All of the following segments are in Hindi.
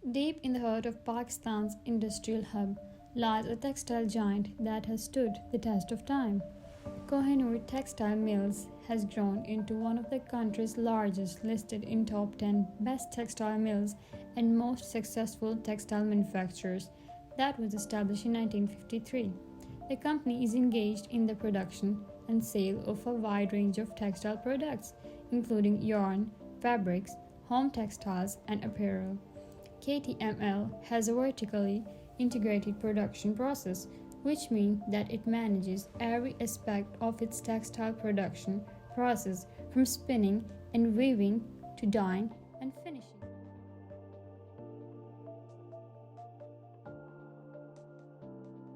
Deep in the heart of Pakistan's industrial hub lies a textile giant that has stood the test of time. Kohinoor Textile Mills has grown into one of the country's largest, listed in top 10 best textile mills and most successful textile manufacturers. That was established in 1953. The company is engaged in the production and sale of a wide range of textile products, including yarn, fabrics, home textiles, and apparel. KTML has a vertically integrated production process, which means that it manages every aspect of its textile production process from spinning and weaving to dyeing and finishing.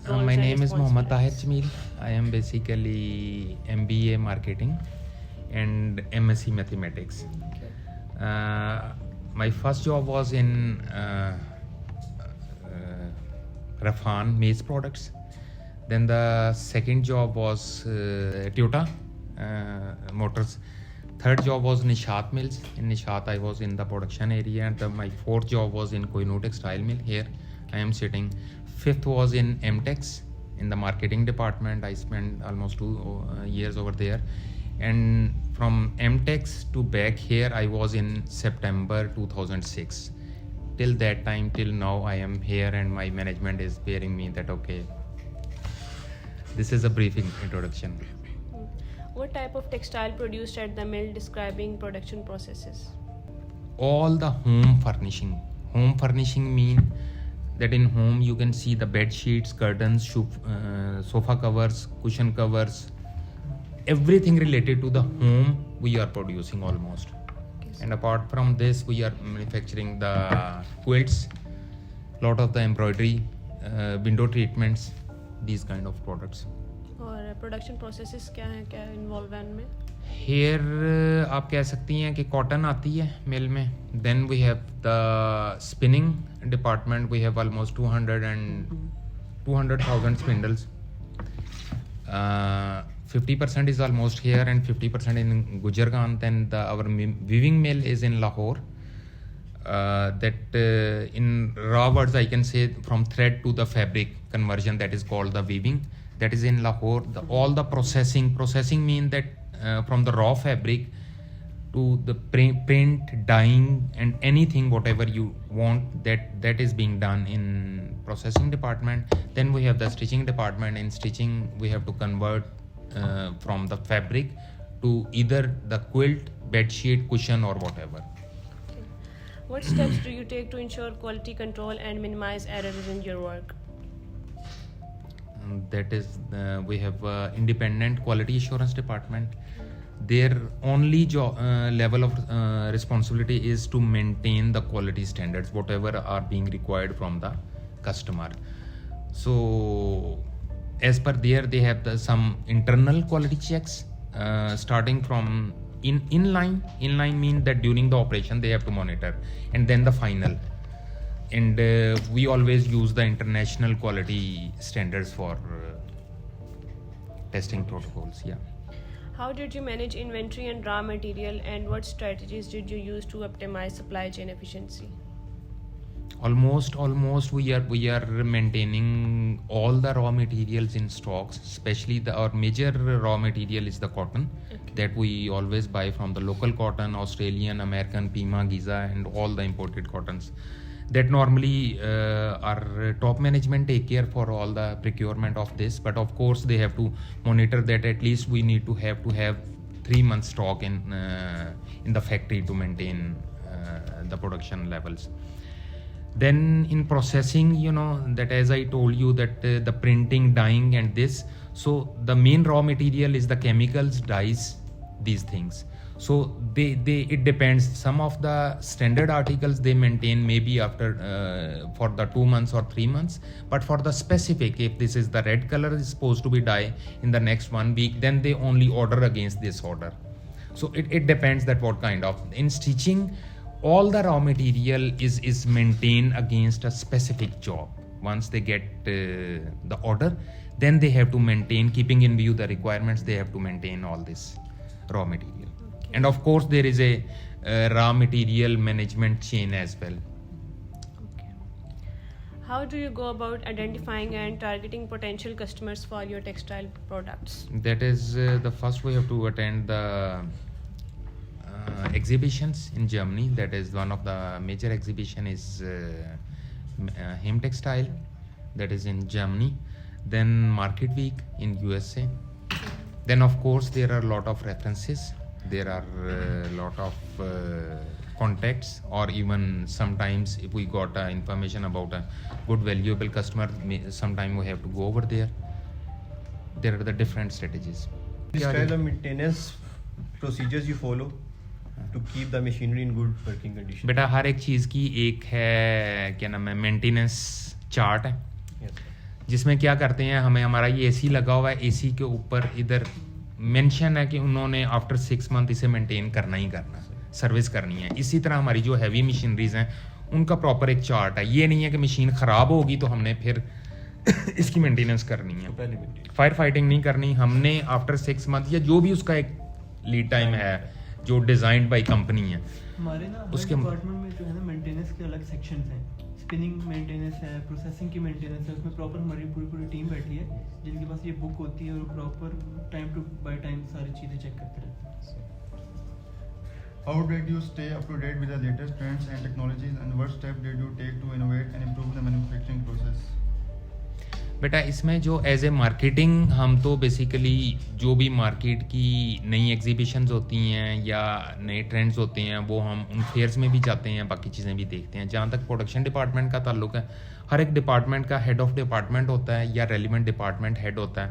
My name is Mohammad Tahir Jamil. I am basically MBA Marketing and MSc Mathematics. My first job was in Rafan Maize Products. Then the second job was Toyota Motors. Third job was Nishat Mills. In Nishat I was in the production area, and my fourth job was in Kohinoor Textile Mill. Here I am sitting. Fifth was in MTEX in the marketing department. I spent almost 2 years over there. And from MTEX to back here, I was in September 2006. Till that time, till now, I am here, and my management is bearing me that okay. This is a brief introduction. What type of textile produced at the mill, describing production processes? All the home furnishing. Home furnishing mean that in home you can see the bed sheets, curtains, sofa covers, cushion covers, everything related to the home we are producing almost. And apart from this, we are manufacturing the quilts, lot of the embroidery, window treatments, these kind of products. और production processes क्या हैं, क्या involve हैं इनमें? Here आप कह सकती हैं कि cotton आती है मिल में. Then we have the spinning department. We have almost 200,000 spindles. 50% is almost here and 50% in Gujargan. Then our weaving mill is in Lahore. In raw words I can say from thread to the fabric conversion, that is called the weaving. That is in Lahore. All the processing mean that from the raw fabric to the print, dyeing, and anything whatever you want, that is being done in processing department. Then we have the stitching department. In stitching we have to convert from the fabric to either the quilt, bed sheet, cushion, or whatever. What steps do you take to ensure quality control and minimize errors in your work? That is, we have independent quality assurance department. Their only level of responsibility is to maintain the quality standards, whatever are being required from the customer. So as per there, they have some internal quality checks starting from inline. Inline means that during the operation they have to monitor, and then the final. And we always use the international quality standards for testing protocols. Yeah. How did you manage inventory and raw material, and what strategies did you use to optimize supply chain efficiency? Almost we are maintaining all the raw materials in stocks, especially our major raw material is the cotton. Okay. That we always buy from the local cotton, Australian, American, Pima, Giza, and all the imported cottons. That normally our top management take care for all the procurement of this, but of course they have to monitor that at least we need to have 3 months stock in the factory to maintain the production levels. Then in processing, that as I told you that the printing, dyeing, and this, so the main raw material is the chemicals, dyes, these things. So it depends. Some of the standard articles they maintain maybe after for the 2 months or 3 months, but for the specific, if this is the red color is supposed to be dye in the next 1 week, then they only order against this order. So it depends that what kind of. In stitching, all the raw material is maintained against a specific job. Once they get the order, then they have to maintain, keeping in view the requirements, they have to maintain all this raw material. Okay. And of course there is a raw material management chain as well. Okay. How do you go about identifying and targeting potential customers for your textile products? That is the first we have to attend the exhibitions in Germany. That is one of the major exhibition is Hem Textile, that is in Germany. Then Market Week in USA. Then of course there are a lot of references. There are a lot of contacts, or even sometimes if we got information about a good valuable customer, sometime we have to go over there. There are the different strategies. Describe the maintenance procedures you follow to keep the machinery in good working condition. बेटा हर एक चीज़ की एक है क्या नाम है मेंटेनेंस चार्ट है, Yes. जिसमें क्या करते हैं, हमें हमारा ये एसी लगा हुआ है, एसी के ऊपर इधर मेंशन है कि उन्होंने आफ्टर 6 मंथ इसे मेंटेन करना ही करना, सर्विस करनी है। इसी तरह हमारी जो हैवी मशीनरीज हैं उनका प्रॉपर एक चार्ट है। ये नहीं है कि मशीन ख़राब होगी तो हमने फिर इसकी मेंटेनेंस करनी है, पहले maintain. फायर फाइटिंग नहीं करनी हमने। आफ्टर 6 मंथ या जो भी उसका एक लीड टाइम है जो डिज़ाइंड बाई कंपनी है, हमारे ना उसके डिपार्टमेंट में जो है ना मेंटेनेंस के अलग सेक्शंस हैं। स्पिनिंग मेंटेनेंस है, प्रोसेसिंग की मेंटेनेंस है, उसमें प्रॉपर हमारी पूरी टीम बैठी है जिनके पास ये बुक होती है और proper time to by time सारी चीज़ें चेक करते रहते हैं। How did you stay up to date with the latest trends and technologies, and what steps did you take to innovate and improve the manufacturing process? बेटा इसमें जो एज ए मार्केटिंग हम तो बेसिकली जो भी मार्केट की नई एग्जीबिशंस होती हैं या नए ट्रेंड्स होते हैं वो हम उन फेयर्स में भी जाते हैं, बाकी चीज़ें भी देखते हैं। जहाँ तक प्रोडक्शन डिपार्टमेंट का ताल्लुक है, हर एक डिपार्टमेंट का हेड ऑफ डिपार्टमेंट होता है या रेलिवेंट डिपार्टमेंट हेड होता है।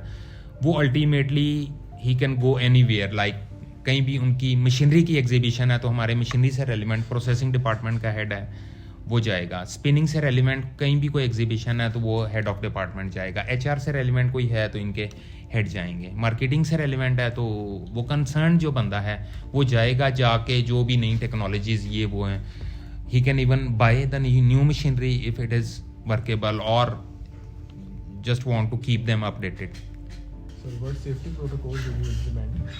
वो ultimately he can go anywhere, like कहीं भी उनकी मशीनरी की एग्जीबिशन है तो हमारे मशीनरी से रेलिवेंट प्रोसेसिंग डिपार्टमेंट का हेड है वो जाएगा। स्पिनिंग से रेलिवेंट कहीं भी कोई एग्जीबिशन है तो वो हेड ऑफ डिपार्टमेंट जाएगा। एचआर से रेलिवेंट कोई है तो इनके हेड जाएंगे। मार्केटिंग से रेलिवेंट है तो वो कंसर्न जो बंदा है वो जाएगा, जाके जो भी नई टेक्नोलॉजीज ये वो हैं, he can even buy the new machinery if it is workable और just want to keep them updated. So what safety protocols did you implement?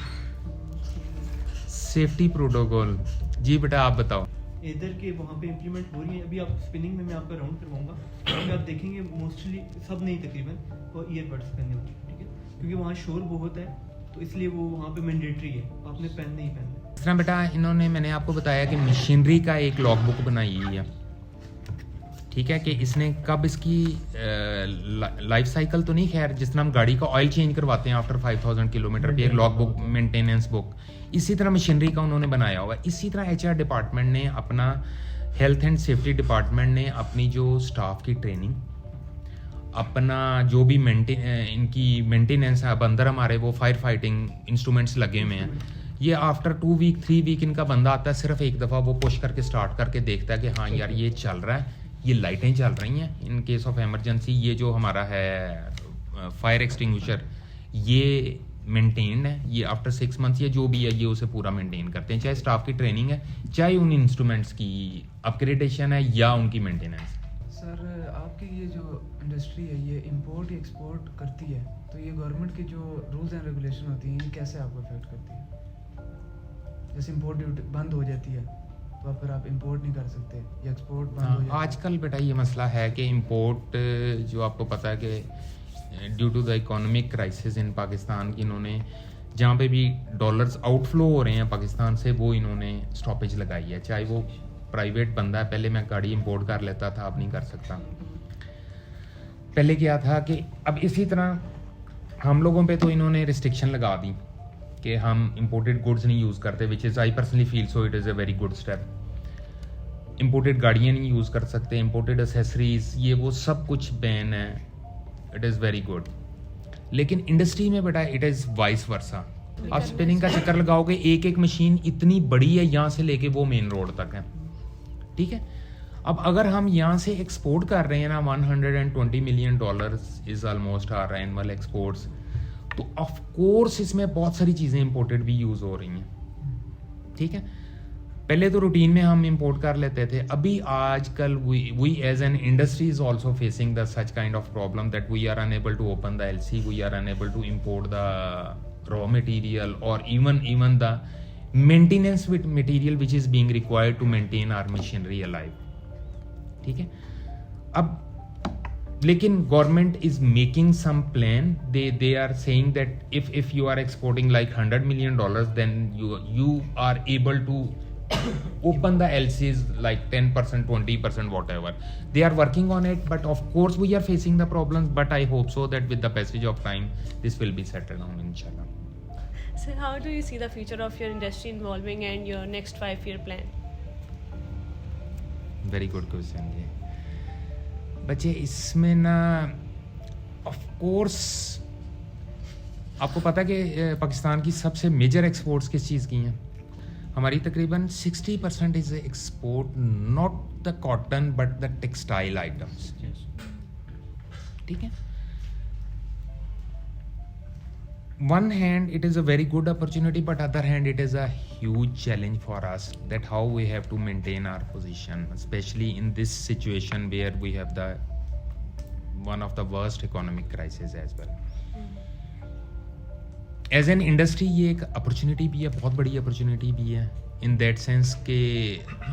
Safety protocol जी बेटा आप बताओ। इधर के वहाँ पे इम्प्लीमेंट हो रही है। अभी आप स्पिनिंग में मैं आपका राउंड करवाऊंगा, वहाँ पे आप देखेंगे मोस्टली सब नहीं तकरीबन वो ईयरबड्स पहने होते हैं, ठीक है, क्योंकि वहाँ शोर बहुत है तो इसलिए वो वहाँ पे मैंडेटरी है, आपने पहनने ही पहनना। इस तरह बेटा इन्होंने मैंने आपको बताया कि मशीनरी का एक लॉग बुक बनाई हुई है, ठीक है, कि इसने कब इसकी लाइफ साइकिल तो नहीं, खैर जिस तरह हम गाड़ी का ऑयल चेंज करवाते हैं आफ्टर 5000 किलोमीटर पे एक लॉग बुक, मेंटेनेंस बुक, इसी तरह मशीनरी का उन्होंने बनाया हुआ है। इसी तरह एचआर डिपार्टमेंट ने अपना, हेल्थ एंड सेफ्टी डिपार्टमेंट ने अपनी जो स्टाफ की ट्रेनिंग, अपना जो भी इनकी मेंटेनेंस है, अब अंदर हमारे वो फायर फाइटिंग इंस्ट्रूमेंट्स लगे हुए हैं, ये आफ्टर 2 वीक 3 वीक इनका बंदा आता है, सिर्फ एक दफ़ा वो पुश करके स्टार्ट करके देखता है कि हाँ यार ये चल रहा है, ये लाइटें चल रही हैं, इन केस ऑफ इमरजेंसी ये जो हमारा है फायर एक्सटिंग्विशर ये मेंटेन्ड है, ये आफ्टर 6 मंथ्स ये जो भी है ये उसे पूरा मेंटेन करते हैं, चाहे स्टाफ की ट्रेनिंग है, चाहे उन इंस्ट्रूमेंट्स की अपग्रेडेशन है या उनकी मेंटेनेंस। सर आपकी ये जो इंडस्ट्री है ये इंपोर्ट एक्सपोर्ट करती है, तो ये गवर्नमेंट की जो रूल्स एंड रेगुलेशन होती हैं ये कैसे आपको अफेक्ट करती है? जैसे इंपोर्ट ड्यूटी बंद हो जाती है तो फिर आप इंपोर्ट नहीं कर सकते या एक्सपोर्ट बंद हो जाता है। आजकल बेटा ये मसला है कि इंपोर्ट जो आपको पता है कि due to the economic crisis in Pakistan की इन्होंने जहाँ पे भी डॉलर्स आउटफ्लो हो रहे हैं पाकिस्तान से वो इन्होंने स्टॉपेज लगाई है, चाहे वो प्राइवेट बंदा है, पहले मैं गाड़ी इंपोर्ट कर लेता था अब नहीं कर सकता। पहले क्या था कि अब इसी तरह हम लोगों पे तो इन्होंने रिस्ट्रिक्शन लगा दी कि हम इंपोर्टेड गुड्स नहीं यूज़ करते, which is I personally feel so it is a very good step. Imported गाड़ियाँ नहीं यूज़ कर सकते, इंपोर्टेड एसेसरीज ये वो सब कुछ बैन है, इट इज़ वेरी गुड। लेकिन इंडस्ट्री में बेटा इट इज़ वाइस वर्सा। आप स्पिनिंग का चक्कर लगाओगे, एक एक मशीन इतनी बड़ी है यहाँ से लेके वो मेन रोड तक है, ठीक है। अब अगर हम यहाँ से एक्सपोर्ट कर रहे हैं ना, $120 million is almost our annual exports, तो ऑफ कोर्स इसमें बहुत सारी चीज़ें इंपोर्टेड भी यूज़ हो रही हैं, ठीक है। पहले तो रूटीन में हम इंपोर्ट कर लेते थे, अभी आजकल we as an industry is also facing the such kind of problem that we are unable to open the LC, we are unable to import the raw material और even the maintenance with material which is being required to maintain our machinery alive, ठीक है। अब लेकिन government is making some plan, they are saying that if you are exporting like $100 million, then you are able to open the LCs like 10%, 20%, whatever. They are working on it, but of course we are facing the problems, but I hope so that with the passage of time this will be settled down, inshallah. So how do you see the future of your industry evolving and your next 5-year plan? Very good question जी बच्चे। इसमें ना ऑफ कोर्स आपको पता है कि पाकिस्तान की सबसे मेजर एक्सपोर्ट्स किस चीज़ की हैं? हमारी तकरीबन 60% is export, not the cotton but the textile items. ठीक है, one hand it is a very good opportunity, but other hand it is a huge challenge for us, that how we have to maintain our position, especially in this situation where we have the one of the worst economic crisis as well. As an industry ये एक अपॉर्चुनिटी भी है, बहुत बड़ी अपॉर्चुनिटी भी है, इन दैट सेंस कि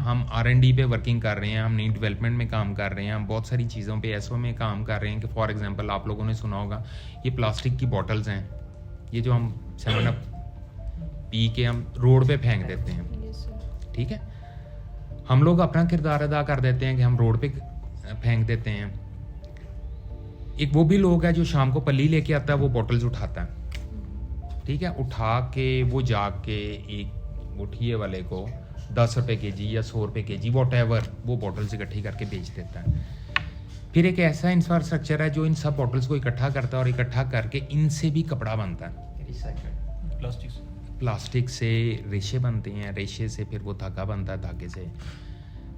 हम R&D पे वर्किंग कर रहे हैं, हम नई डेवलपमेंट में काम कर रहे हैं, हम बहुत सारी चीज़ों पे SO में काम कर रहे हैं। कि फॉर एग्जांपल आप लोगों ने सुना होगा ये प्लास्टिक की बॉटल्स हैं, ये जो हम 7 अप पी के हम रोड पे फेंक देते हैं। ठीक है, हम लोग अपना किरदार अदा कर देते हैं कि हम रोड पे फेंक देते हैं। एक वो भी लोग है जो शाम को पल्ली लेके आता है, वो बॉटल्स उठाता है। ठीक है, उठा के वो जाके एक मुठिए वाले को 10 रुपये kg या 100 रुपये kg वॉटएवर वो बॉटल्स इकट्ठी करके बेच देता है। फिर एक ऐसा इंफ्रास्ट्रक्चर है जो इन सब बॉटल्स को इकट्ठा करता है और इकट्ठा करके इनसे भी कपड़ा बनता है। प्लास्टिक से रेशे बनते हैं, रेशे से फिर वो धागा बनता है, धागे से।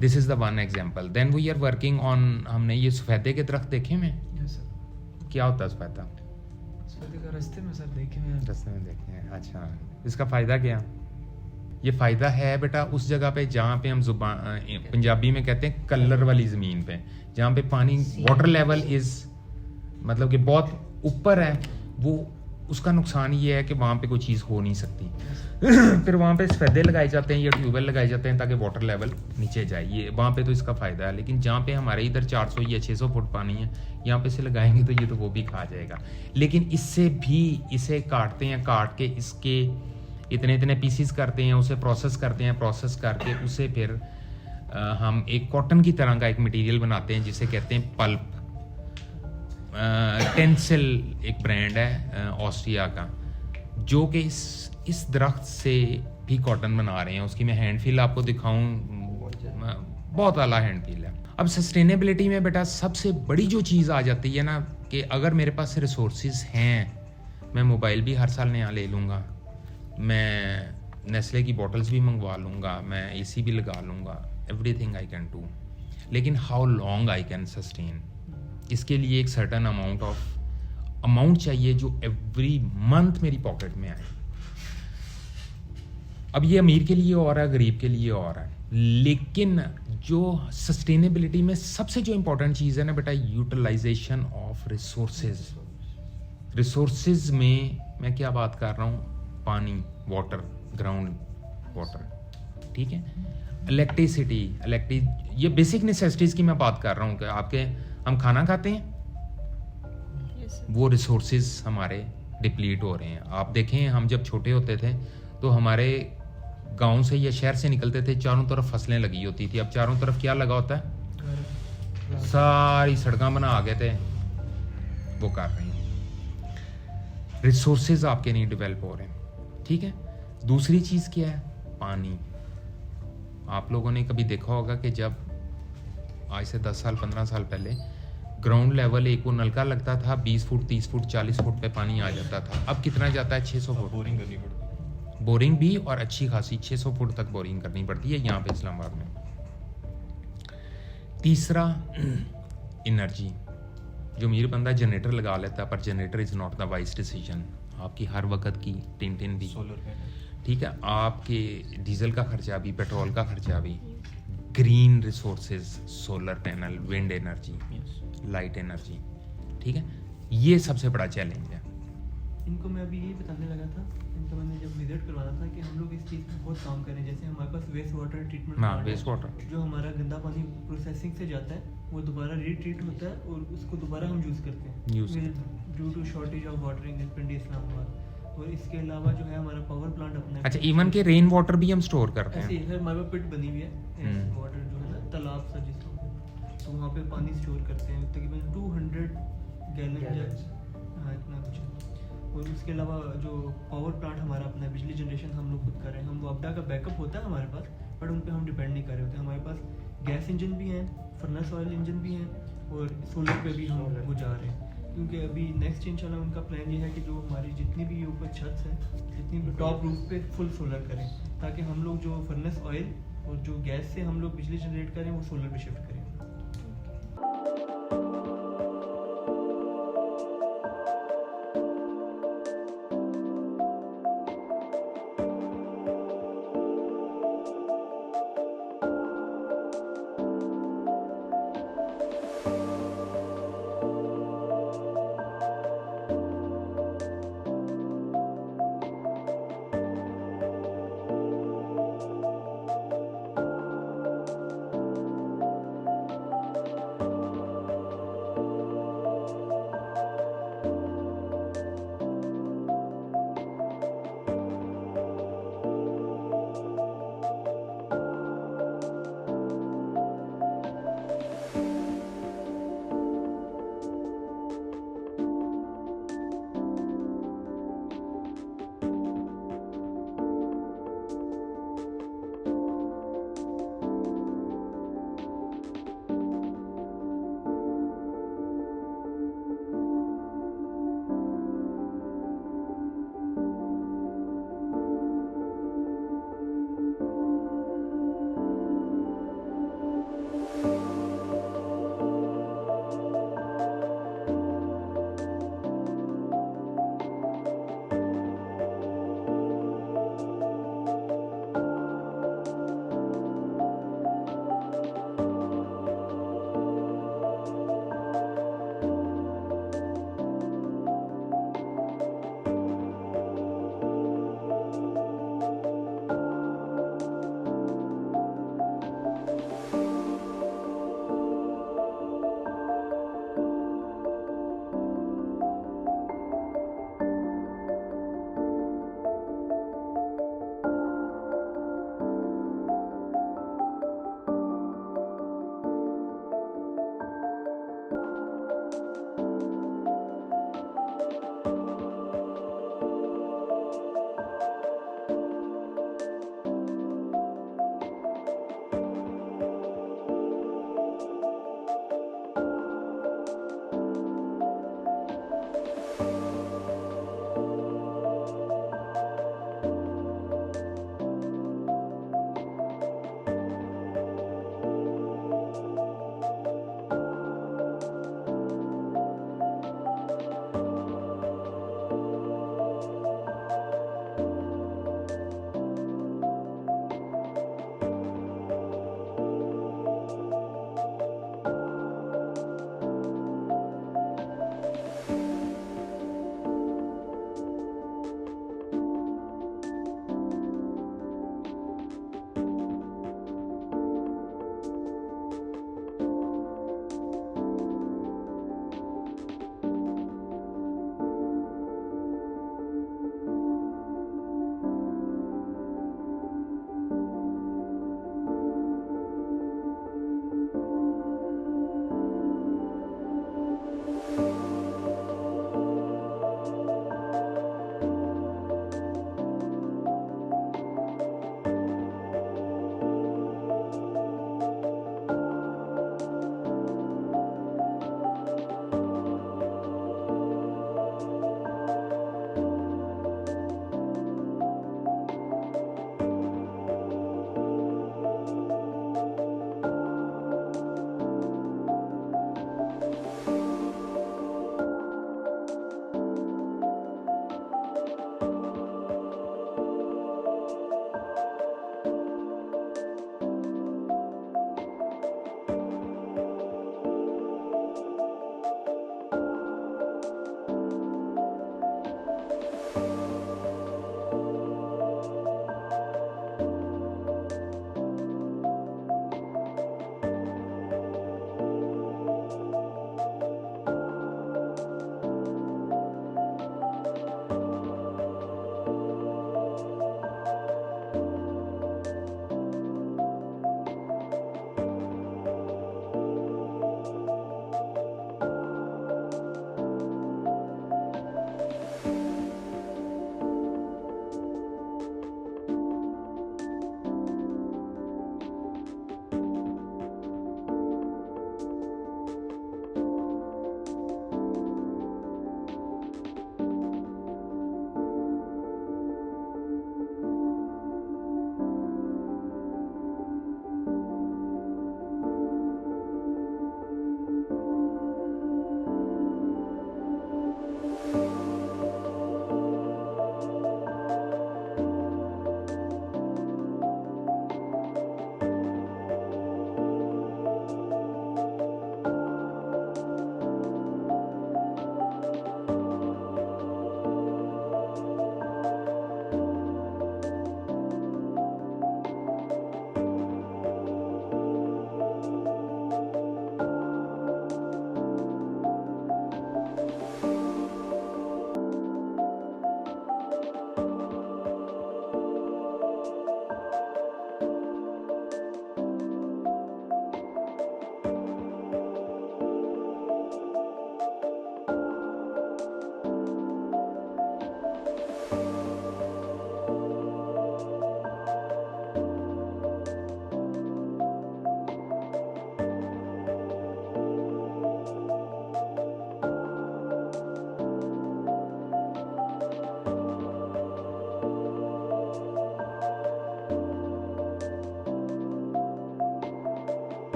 This is the one example. Then we are working on, हमने ये सफ़ेदे के दरख्त देखे में, क्या होता है सफ़ेदा? रास्ते में सर देखे हैं, रास्ते में देखे हैं। अच्छा, इसका फ़ायदा क्या? ये फ़ायदा है बेटा उस जगह पे जहाँ पे हम पंजाबी में कहते हैं कलर वाली ज़मीन पे, जहाँ पे पानी वाटर लेवल इज़ मतलब कि बहुत ऊपर है, वो उसका नुकसान ये है कि वहाँ पे कोई चीज़ हो नहीं सकती। फिर वहाँ पे सफ़ेदे लगाए जाते हैं या ट्यूबवेल लगाए जाते हैं ताकि वाटर लेवल नीचे जाए, ये वहाँ पे तो इसका फ़ायदा है। लेकिन जहाँ पे हमारे इधर 400 या 600 फुट पानी है, यहाँ पे से लगाएंगे तो ये तो वो भी खा जाएगा। लेकिन इससे भी इसे काटते हैं, काट के इसके इतने इतने पीसीस करते हैं, उसे प्रोसेस करते हैं, प्रोसेस करके उसे फिर हम एक कॉटन की तरह का एक मटेरियल बनाते हैं जिसे कहते हैं पल्प। टेंसिल एक ब्रांड है ऑस्ट्रिया का, जो कि इस दरख्त से भी कॉटन बना रहे हैं। उसकी मैं हैंड फील आपको दिखाऊं, बहुत आला हैंड फील है। अब सस्टेनेबिलिटी में बेटा सबसे बड़ी जो चीज़ आ जाती है ना, कि अगर मेरे पास रिसोर्सेज हैं, मैं मोबाइल भी हर साल नया ले लूँगा, मैं नेस्ले की बॉटल्स भी मंगवा लूँगा, मैं AC भी लगा लूँगा, एवरीथिंग आई कैन डू। लेकिन how long I can sustain, इसके लिए एक सर्टन अमाउंट चाहिए जो एवरी मंथ मेरी पॉकेट में आए। अब ये अमीर के लिए और है, गरीब के लिए और है, लेकिन जो सस्टेनेबिलिटी में सबसे जो इम्पोर्टेंट चीज़ है ना बेटा, यूटिलाइजेशन ऑफ रिसोर्सेज में मैं क्या बात कर रहा हूँ? पानी, वाटर, ग्राउंड वाटर, ठीक है, इलेक्ट्रिसिटी, ये बेसिक नेसेसिटीज़ की मैं बात कर रहा हूँ कि आपके हम खाना खाते हैं, वो रिसोर्सेज हमारे डिप्लीट हो रहे हैं। आप देखें, हम जब छोटे होते थे तो हमारे गांव से या शहर से निकलते थे, चारों तरफ फसलें लगी होती थी। अब चारों तरफ क्या लगा होता है? सारी सड़कें बना गए थे, वो कर रहे हैं। रिसोर्सेज आपके नहीं डेवलप हो रहे हैं, ठीक है। दूसरी चीज़ क्या है? पानी। आप लोगों ने कभी देखा होगा कि जब आज से 10 साल 15 साल पहले ग्राउंड लेवल एक वो नलका लगता था, 20 फुट 30 फुट 40 फुट पे पानी आ जाता था। अब कितना जाता है? 600 फुट। बोरिंग करनी पड़ती है, बोरिंग भी, और अच्छी खासी 600 फुट तक बोरिंग करनी पड़ती है यहाँ पे इस्लामाबाद में। तीसरा, एनर्जी। जो अमीर बंदा जनरेटर लगा लेता है, पर generator is not the wise decision. आपकी हर वक्त की टिन भी, ठीक है, आपके डीजल का खर्चा भी, पेट्रोल का खर्चा भी, green resources, solar panel, wind energy, light energy, ठीक है, ये सबसे बड़ा चैलेंज है। इनको मैं अभी यही बताने लगा था, इनको मैंने जब विजिट करवाना था कि हम लोग इस चीज़ पर बहुत काम करें। जैसे हमारे पास वेस्ट वाटर ट्रीटमेंट हाँ, प्लांट है, waste water। जो हमारा गंदा पानी प्रोसेसिंग से जाता है वो दोबारा रीट्रीट होता है और उसको दोबारा हम यूज़ करते हैं due to shortage of water in Pindi Islamabad. और इसके अलावा जो है हमारा पावर प्लांट अपना अच्छा, इवन के रेन वाटर भी हम स्टोर करते ऐसे हैं। ही है, हमारे पास पिट बनी हुई है हम्म। वाटर जो है ना तालाब सा जिसको, तो वहाँ पे पानी स्टोर करते हैं तकरीबन 200 गैलन हाँ इतना कुछ है। और उसके अलावा जो पावर प्लांट हमारा अपना है, बिजली जनरेशन हम लोग खुद कर रहे हैं। हम वापडा का बैकअप होता है हमारे पास, बट उन पे हम डिपेंड नहीं कर रहे होते। हमारे पास गैस इंजन भी हैं, फर्नेस ऑयल इंजन भी हैं और सोलर पे भी हम वो जा रहे हैं। क्योंकि अभी नेक्स्ट इंशाल्लाह उनका प्लान ये है कि जो हमारी जितनी भी ऊपर छत है, जितनी भी टॉप रूफ पे फुल सोलर करें, ताकि हम लोग जो फर्नेस ऑयल और जो गैस से हम लोग बिजली जनरेट करें वो सोलर पे शिफ्ट करें।